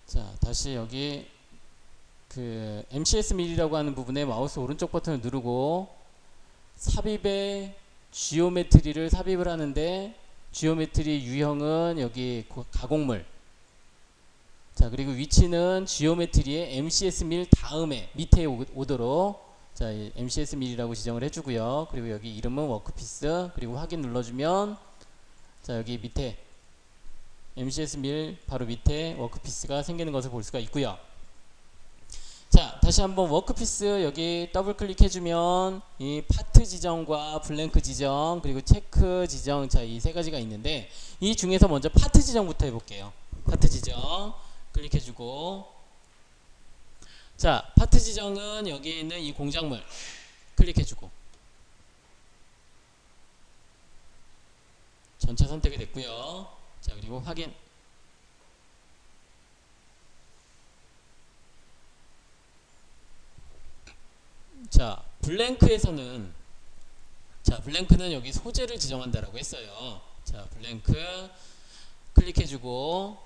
자, 다시 여기 그 MCS 밀이라고 하는 부분에 마우스 오른쪽 버튼을 누르고 삽입에 지오메트리를 삽입을 하는데, 지오메트리 유형은 여기 가공물, 자, 그리고 위치는 지오메트리의 MCS 밀 다음에 밑에 오도록, 자, MCS 밀이라고 지정을 해주고요. 그리고 여기 이름은 워크피스, 그리고 확인 눌러주면, 자, 여기 밑에 MCS 밀 바로 밑에 워크피스가 생기는 것을 볼 수가 있고요. 자, 다시 한번 워크피스 여기 더블 클릭해주면 이 파트 지정과 블랭크 지정, 그리고 체크 지정, 자, 이 세 가지가 있는데, 이 중에서 먼저 파트 지정부터 해볼게요. 파트 지정 클릭해주고, 자, 파트 지정은 여기 있는 이 공작물 클릭해주고, 전체 선택이 됐고요. 자, 그리고 확인. 자, 블랭크에서는, 자, 블랭크는 여기 소재를 지정한다라고 했어요. 자, 블랭크 클릭해주고,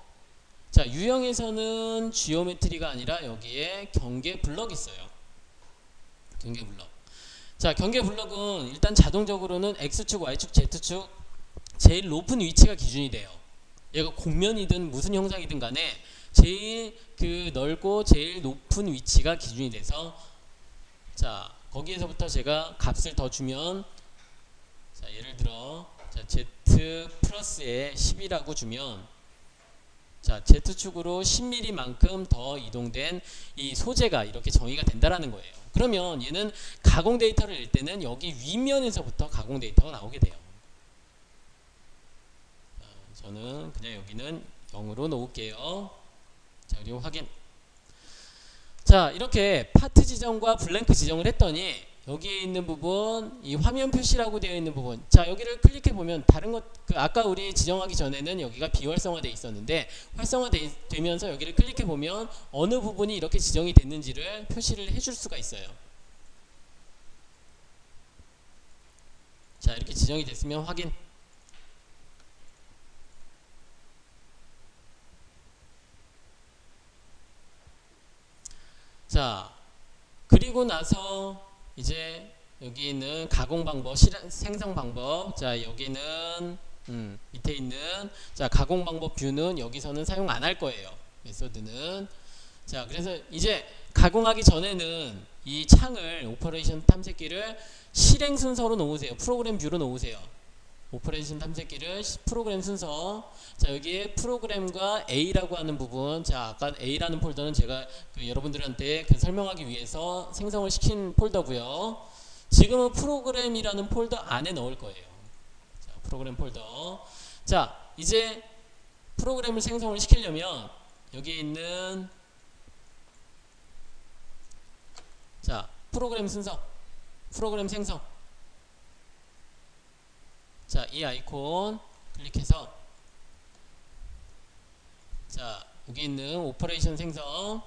자, 유형에서는 지오메트리가 아니라 여기에 경계 블럭 있어요. 경계 블럭. 자, 경계 블럭은 일단 자동적으로는 X축, Y축, Z축 제일 높은 위치가 기준이 돼요. 얘가 곡면이든 무슨 형상이든 간에 제일 그 넓고 제일 높은 위치가 기준이 돼서, 자, 거기에서부터 제가 값을 더 주면, 자, 예를 들어, 자, Z 플러스에 10이라고 주면, 자, Z축으로 10mm만큼 더 이동된 이 소재가 이렇게 정의가 된다라는 거예요. 그러면 얘는 가공 데이터를 낼 때는 여기 윗면에서부터 가공 데이터가 나오게 돼요. 자, 저는 그냥 여기는 0으로 놓을게요. 자, 그리고 확인. 자, 이렇게 파트 지정과 블랭크 지정을 했더니 여기에 있는 부분, 이 화면 표시라고 되어 있는 부분, 자, 여기를 클릭해 보면 다른 것, 아까 우리 지정하기 전에는 여기가 비활성화되어 있었는데 활성화되면서 여기를 클릭해 보면 어느 부분이 이렇게 지정이 됐는지를 표시를 해줄 수가 있어요. 자, 이렇게 지정이 됐으면 확인. 자, 그리고 나서 이제 여기 있는 가공 방법, 생성 방법. 자, 여기는 밑에 있는, 자, 가공 방법 뷰는 여기서는 사용 안 할 거예요. 메소드는. 자, 그래서 이제 가공하기 전에는 이 창을, 오퍼레이션 탐색기를 실행 순서로 놓으세요. 프로그램 뷰로 놓으세요. 오퍼레이션 탐색기를 프로그램 순서. 자, 여기에 프로그램과 A라고 하는 부분, 자, 아까 A라는 폴더는 제가 여러분들한테 설명하기 위해서 생성을 시킨 폴더고요. 지금은 프로그램이라는 폴더 안에 넣을 거예요. 자, 프로그램 폴더. 자, 이제 프로그램을 생성을 시키려면 여기에 있는, 자, 프로그램 순서, 프로그램 생성. 자, 이 아이콘 클릭해서, 자, 여기 있는 오퍼레이션 생성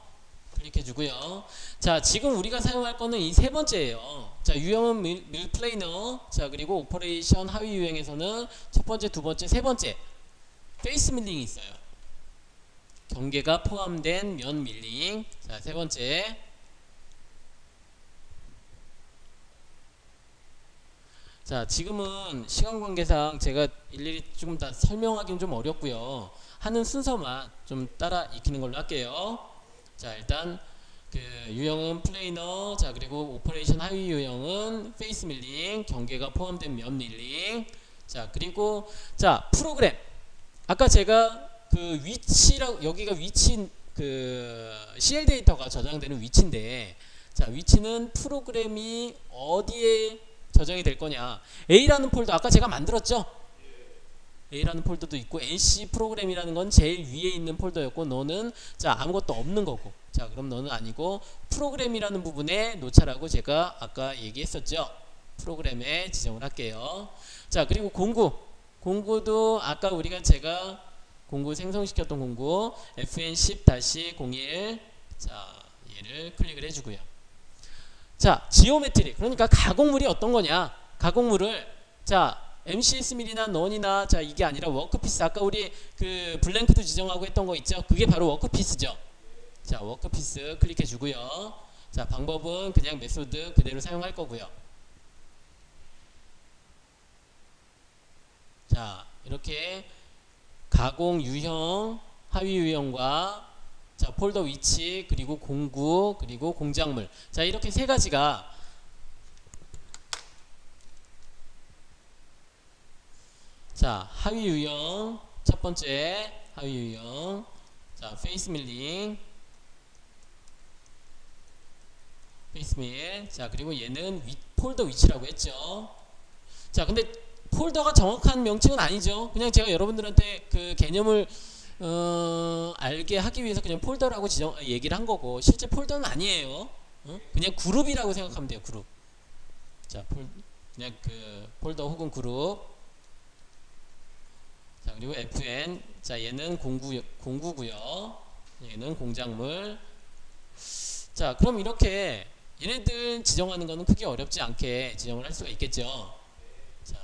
클릭해 주고요. 자, 지금 우리가 사용할 거는 이 세 번째예요. 자, 유형은 밀 플레이너. 자, 그리고 오퍼레이션 하위 유형에서는 첫 번째, 두 번째, 세 번째 페이스 밀링이 있어요. 경계가 포함된 면 밀링. 자, 세 번째. 자, 지금은 시간 관계상 제가 일일이 조금 다 설명하기는 좀 어렵고요. 하는 순서만 좀 따라 익히는 걸로 할게요. 자, 일단 그 유형은 플레이너. 자, 그리고 오퍼레이션 하위 유형은 페이스 밀링, 경계가 포함된 면 밀링. 자, 그리고 자, 프로그램. 아까 제가 그 위치라고, 여기가 위치, 그 CL 데이터가 저장되는 위치인데, 자, 위치는 프로그램이 어디에 저장이 될 거냐. A라는 폴더 아까 제가 만들었죠? A라는 폴더도 있고, NC 프로그램이라는 건 제일 위에 있는 폴더였고, 너는 자, 아무것도 없는 거고, 자, 그럼 너는 아니고 프로그램이라는 부분에 놓자라고 제가 아까 얘기했었죠? 프로그램에 지정을 할게요. 자, 그리고 공구도 아까 제가 공구 생성시켰던 공구 fn10-01. 자, 얘를 클릭을 해주고요. 자, 지오메트리, 그러니까 가공물이 어떤 거냐. 가공물을, 자, MCS 밀이나 넌이나, 자, 이게 아니라 워크피스. 아까 우리 그 블랭크도 지정하고 했던 거 있죠? 그게 바로 워크피스죠. 자, 워크피스 클릭해 주고요. 자, 방법은 그냥 메소드 그대로 사용할 거고요. 자, 이렇게 가공 유형, 하위 유형과, 자, 폴더 위치, 그리고 공구, 그리고 공작물. 자, 이렇게 세 가지가, 자, 하위 유형, 첫 번째 하위 유형. 자, 페이스 밀링, 페이스 밀. 자, 그리고 얘는 폴더 위치라고 했죠. 자, 근데 폴더가 정확한 명칭은 아니죠. 그냥 제가 여러분들한테 그 개념을 알게 하기 위해서 그냥 폴더라고 얘기를 한 거고, 실제 폴더는 아니에요. 그냥 그룹이라고 생각하면 돼요. 그룹. 자, 그냥 그 폴더 혹은 그룹. 그리고 FN. 자, 얘는 공구고요. 얘는 공작물. 자, 그럼 이렇게 얘네들 지정하는 거는 크게 어렵지 않게 지정을 할 수가 있겠죠. 자,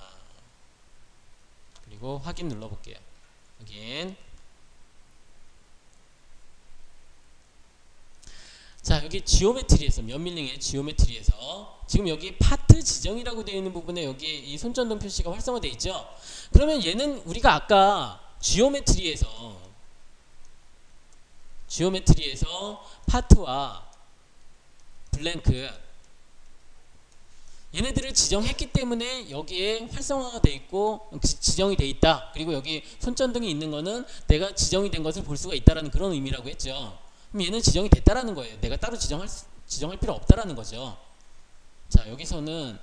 그리고 확인 눌러볼게요. 확인. 자, 여기 지오메트리에서, 면밀링의 지오메트리에서 지금 여기 파트 지정이라고 되어 있는 부분에 여기 이 손전등 표시가 활성화되어 있죠. 그러면 얘는 우리가 아까 지오메트리에서 파트와 블랭크 얘네들을 지정했기 때문에 여기에 활성화가 되어 있고 지정이 되어 있다. 그리고 여기 손전등이 있는 거는 내가 지정이 된 것을 볼 수가 있다라는 그런 의미라고 했죠. 그럼 얘는 지정이 됐다라는 거예요. 내가 따로 지정할 필요 없다라는 거죠. 자, 여기서는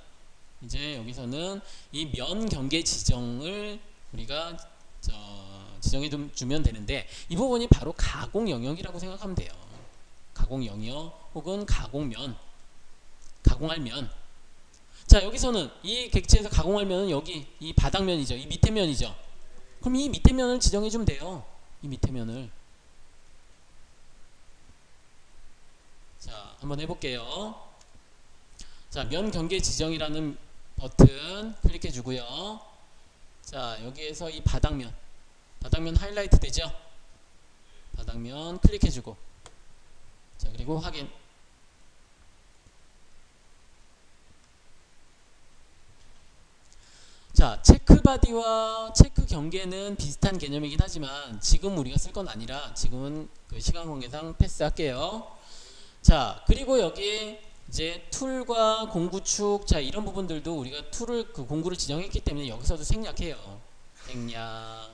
이 면 경계 지정을 우리가 지정해 주면 되는데, 이 부분이 바로 가공 영역이라고 생각하면 돼요. 가공 영역 혹은 가공면, 가공할 면. 자, 여기서는 이 객체에서 가공할 면은 여기 이 바닥면이죠. 이 밑에 면이죠. 그럼 이 밑에 면을 지정해 주면 돼요. 이 밑에 면을. 자, 한번 해볼게요. 자, 면 경계 지정이라는 버튼 클릭해 주고요. 자, 여기에서 이 바닥면 하이라이트 되죠? 바닥면 클릭해 주고, 자, 그리고 확인. 자, 체크 바디와 체크 경계는 비슷한 개념이긴 하지만 지금 우리가 쓸 건 아니라 지금은 그 시간 관계상 패스할게요. 자, 그리고 여기 이제 툴과 공구축, 자, 이런 부분들도 우리가 툴을 공구를 지정했기 때문에 여기서도 생략해요. 생략.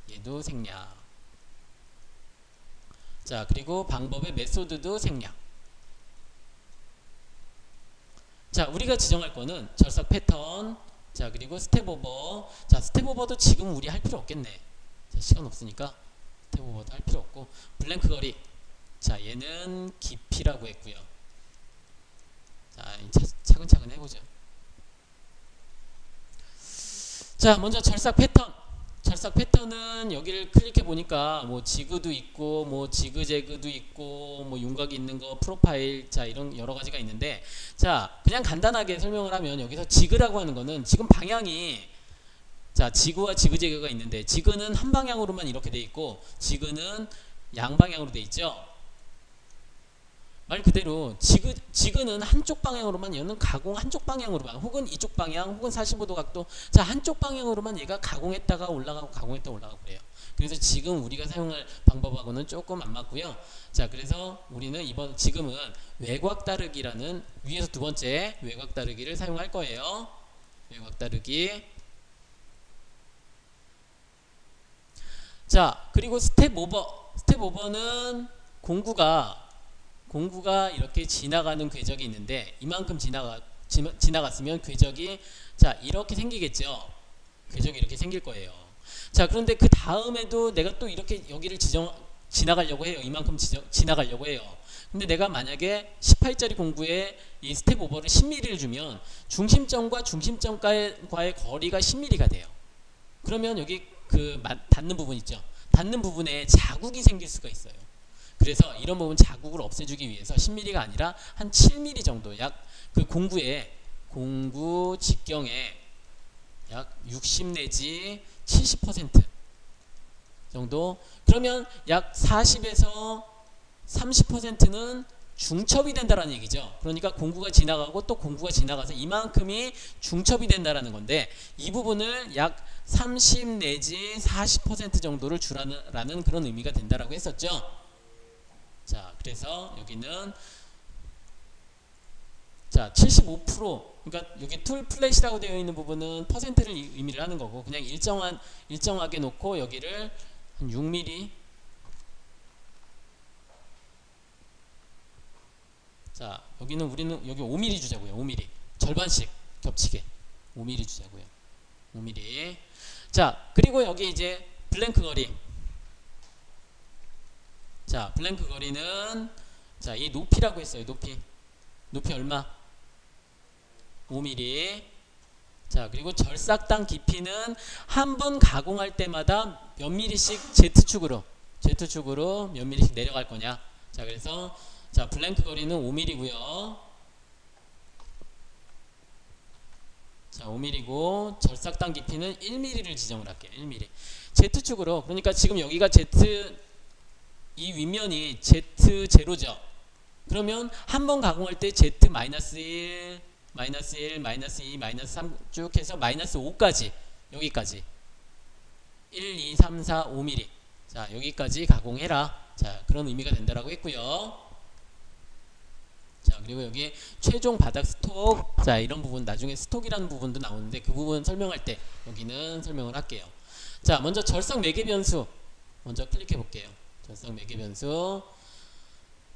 얘도 생략. 자, 그리고 방법의 메소드도 생략. 자, 우리가 지정할 거는 절삭 패턴, 자, 그리고 스텝 오버. 자, 스텝 오버도 지금 우리 할 필요 없겠네. 자, 시간 없으니까 스텝 오버도 할 필요 없고, 블랭크 거리. 자, 얘는 깊이라고 했고요. 자, 차근차근 해보죠. 자, 먼저 절삭 패턴은 여기를 클릭해 보니까 뭐 지그도 있고 뭐 지그재그도 있고 뭐 윤곽이 있는 거, 프로파일, 자, 이런 여러 가지가 있는데, 자, 그냥 간단하게 설명을 하면 여기서 지그라고 하는 거는 지금 방향이, 자, 지그와 지그재그가 있는데 지그는 한 방향으로만 이렇게 돼 있고 지그는 양방향으로 돼 있죠. 말 그대로 지그는 한쪽 방향으로만, 얘는 가공 한쪽 방향으로만, 혹은 이쪽 방향, 혹은 45도 각도, 자, 한쪽 방향으로만 얘가 가공했다가 올라가고 가공했다가 올라가고 그래요. 그래서 지금 우리가 사용할 방법하고는 조금 안 맞고요. 자, 그래서 우리는 지금은 외곽 다르기라는, 위에서 두 번째 외곽 다르기를 사용할 거예요. 외곽 다르기. 자, 그리고 스텝 오버는 공구가 이렇게 지나가는 궤적이 있는데 이만큼 지나갔으면 궤적이, 자, 이렇게 생기겠죠. 궤적이 이렇게 생길 거예요. 자, 그런데 그 다음에도 내가 또 이렇게 여기를 지나가려고 해요. 이만큼 지나가려고 해요. 근데 내가 만약에 18짜리 공구에 이 스텝 오버를 10mm를 주면 중심점과 중심점과의 거리가 10mm가 돼요. 그러면 여기 그 닿는 부분 있죠. 닿는 부분에 자국이 생길 수가 있어요. 그래서 이런 부분 자국을 없애주기 위해서 10mm가 아니라 한 7mm 정도, 약 그 공구 직경에 약 60 내지 70% 정도, 그러면 약 40에서 30%는 중첩이 된다라는 얘기죠. 그러니까 공구가 지나가고 또 공구가 지나가서 이만큼이 중첩이 된다라는 건데, 이 부분을 약 30 내지 40% 정도를 주라는 그런 의미가 된다라고 했었죠. 자, 그래서 여기는, 자, 75%, 그러니까 여기 툴 플랫이라고 되어 있는 부분은 퍼센트를 의미를 하는 거고, 그냥 일정하게 놓고 여기를 한 6mm. 자, 우리는 여기 5mm 주자고요. 5mm. 절반씩 겹치게 5mm 주자고요. 5mm. 자, 그리고 여기 이제 블랭크 거리. 자, 블랭크 거리는, 자, 이 높이라고 했어요. 높이 얼마? 5mm. 자, 그리고 절삭당 깊이는 한 번 가공할 때마다 몇 미리씩 Z축으로 몇 미리씩 내려갈 거냐. 자, 그래서 자, 블랭크 거리는 5mm고요. 자, 5mm고 절삭당 깊이는 1mm를 지정을 할게요. 1mm. Z축으로. 그러니까 지금 여기가 Z, 이 윗면이 Z0죠. 그러면 한 번 가공할 때 Z-1, -1, -2, -3 쭉 해서 -5까지 여기까지 1, 2, 3, 4, 5mm. 자, 여기까지 가공해라. 자, 그런 의미가 된다라고 했고요. 자, 그리고 여기 최종 바닥 스톡. 자, 이런 부분 나중에 스톡이라는 부분도 나오는데 그 부분 설명할 때 여기는 설명을 할게요. 자, 먼저 절삭 매개 변수 먼저 클릭해 볼게요. 절삭 매개 변수.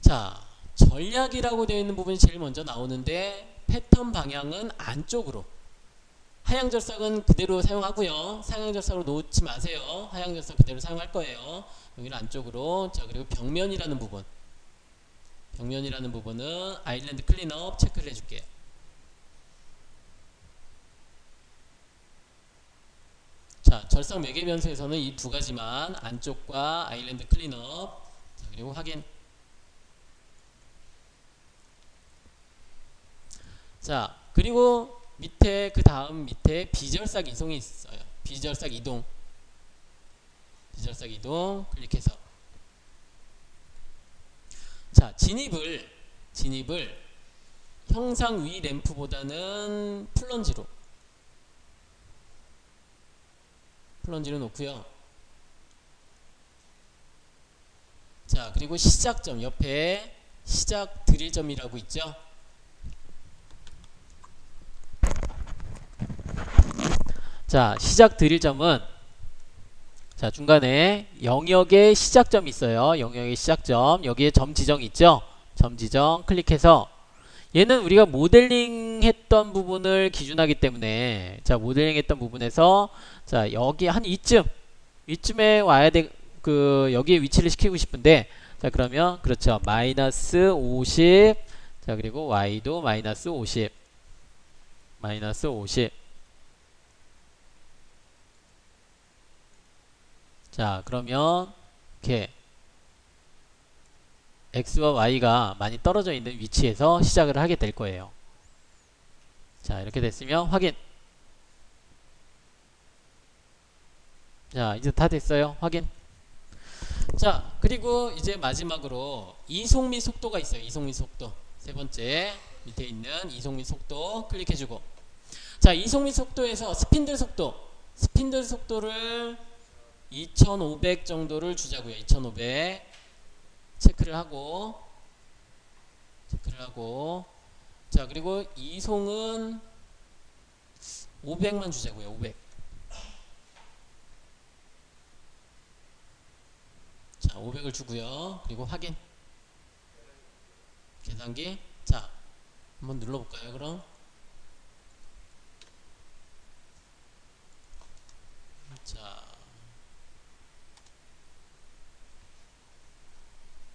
자, 전략이라고 되어 있는 부분이 제일 먼저 나오는데 패턴 방향은 안쪽으로. 하향 절삭은 그대로 사용하고요. 상향 절삭으로 놓지 마세요. 하향 절삭 그대로 사용할 거예요. 여기는 안쪽으로. 자, 그리고 벽면이라는 부분. 벽면이라는 부분은 아일랜드 클린업 체크를 해줄게요. 자, 절삭 매개 변수에서는 이 두 가지만 안쪽과 아일랜드 클린업. 자, 그리고 확인. 자, 그리고 밑에 그 다음 밑에 비절삭 이동이 있어요. 비절삭 이동 클릭해서 자, 진입을 형상 위 램프보다는 플런지로 놓고요. 자, 그리고 시작점 옆에 시작 드릴점이라고 있죠. 자, 시작 드릴점은 자, 중간에 영역의 시작점이 있어요. 영역의 시작점. 여기에 점 지정 있죠. 점 지정 클릭해서 얘는 우리가 모델링 했던 부분을 기준하기 때문에 자, 모델링 했던 부분에서 자, 여기 한 이쯤에 와야 돼. 그 여기에 위치를 시키고 싶은데 자, 그러면 그렇죠. -50. 자, 그리고 y도 -50. 자, 그러면 이렇게 x와 y가 많이 떨어져 있는 위치에서 시작을 하게 될 거예요. 자, 이렇게 됐으면 확인. 자, 이제 다 됐어요. 확인. 자, 그리고 이제 마지막으로 이송 및 속도가 있어요. 이송 및 속도. 세 번째 밑에 있는 이송 및 속도 클릭해주고 자, 이송 및 속도에서 스핀들 속도를 2500 정도를 주자고요. 2500 체크를 하고 자, 그리고 이송은 500만 주자고요. 500. 자, 500을 주고요. 그리고 확인. 계산기. 자, 한번 눌러볼까요? 그럼 자,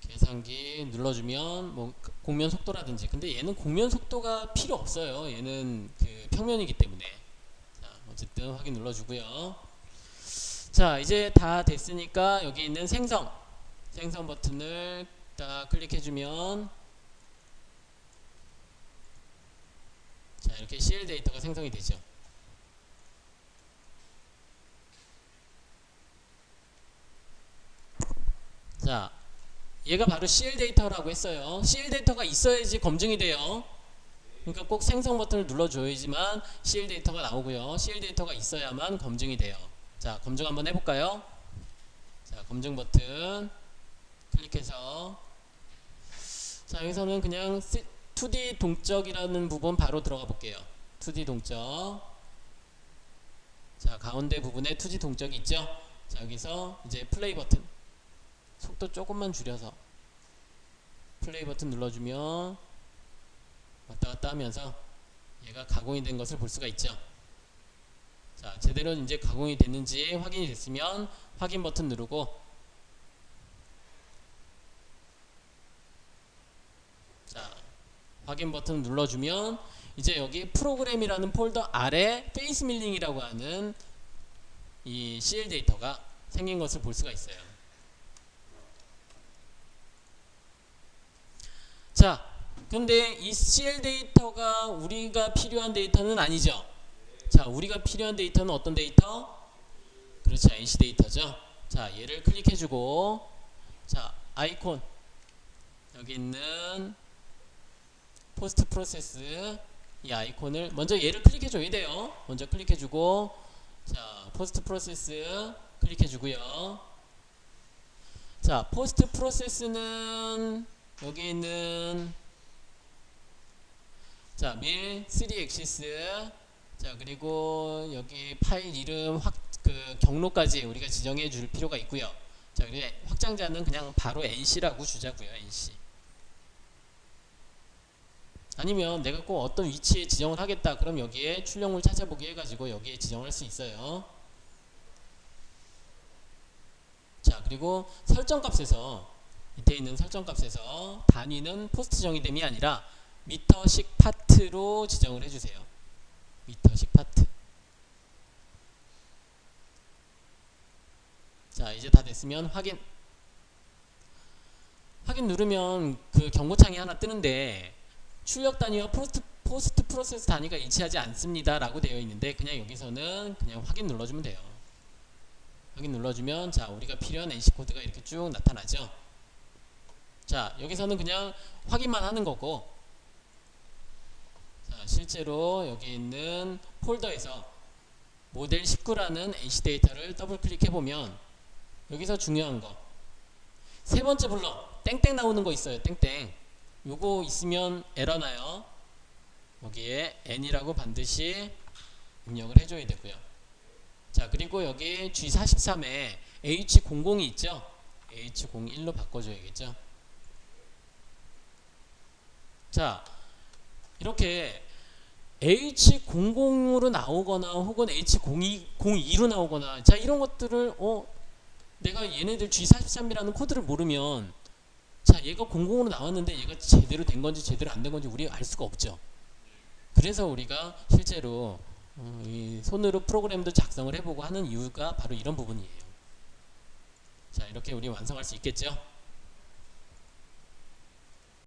계산기 눌러주면 뭐 공면 속도라든지. 근데 얘는 공면 속도가 필요 없어요. 얘는 그 평면이기 때문에. 자, 어쨌든 확인 눌러주고요. 자, 이제 다 됐으니까 여기 있는 생성 버튼을 딱 클릭해주면 자, 이렇게 CL 데이터가 생성이 되죠. 자, 얘가 바로 CL 데이터라고 했어요. CL 데이터가 있어야지 검증이 돼요. 그러니까 꼭 생성 버튼을 눌러줘야지만 CL 데이터가 나오고요. CL 데이터가 있어야만 검증이 돼요. 자, 검증 한번 해볼까요? 자, 검증 버튼 클릭해서 자, 여기서는 그냥 2D 동적이라는 부분 바로 들어가 볼게요. 2D 동적. 자, 가운데 부분에 2D 동적이 있죠. 자, 여기서 이제 플레이 버튼 속도 조금만 줄여서 플레이 버튼 눌러주면 왔다 갔다 하면서 얘가 가공이 된 것을 볼 수가 있죠. 자, 제대로 이제 가공이 됐는지 확인이 됐으면 확인 버튼 누르고 자, 확인 버튼 눌러주면 이제 여기 프로그램이라는 폴더 아래 페이스 밀링이라고 하는 이 CL 데이터가 생긴 것을 볼 수가 있어요. 자, 근데 이 CL 데이터가 우리가 필요한 데이터는 아니죠. 자, 우리가 필요한 데이터는 어떤 데이터? 그렇죠, NC 데이터죠. 자, 얘를 클릭해주고, 자, 아이콘 여기 있는 포스트 프로세스 이 아이콘을 먼저 얘를 클릭해줘야 돼요. 먼저 클릭해주고, 자, 포스트 프로세스 클릭해주고요. 자, 포스트 프로세스는 여기 있는 자, 밀 3액시스 자, 그리고 여기 파일 이름 그 경로까지 우리가 지정해 줄 필요가 있고요. 자, 그리고 확장자는 그냥 바로 NC라고 주자고요. NC. 아니면 내가 꼭 어떤 위치에 지정을 하겠다. 그럼 여기에 출력물 찾아보기 해가지고 여기에 지정을 할 수 있어요. 자, 그리고 설정값에서 밑에 있는 설정값에서 단위는 포스트 정의됨이 아니라 미터씩 파트로 지정을 해주세요. 미터씩 파트. 자, 이제 다 됐으면 확인 누르면 그 경고창이 하나 뜨는데 출력 단위와 포스트 프로세스 단위가 일치하지 않습니다 라고 되어 있는데 그냥 여기서는 그냥 확인 눌러주면 돼요. 확인 눌러주면 자, 우리가 필요한 NC 코드가 이렇게 쭉 나타나죠. 자, 여기서는 그냥 확인만 하는 거고, 자, 실제로 여기 있는 폴더에서 모델 19라는 NC 데이터를 더블 클릭해 보면 여기서 중요한 거 세 번째 블럭 땡땡 나오는 거 있어요. 땡땡. 요거 있으면 에러 나요. 여기에 N이라고 반드시 입력을 해줘야 되고요. 자, 그리고 여기 G43에 H00이 있죠. H01로 바꿔줘야겠죠. 자, 이렇게 H00으로 나오거나 혹은 H02로 나오거나 자, 이런 것들을 내가 얘네들 G43이라는 코드를 모르면 자, 얘가 00으로 나왔는데 얘가 제대로 된 건지 제대로 안 된 건지 우리가 알 수가 없죠. 그래서 우리가 실제로 이 손으로 프로그램도 작성을 해보고 하는 이유가 바로 이런 부분이에요. 자, 이렇게 우리 완성할 수 있겠죠.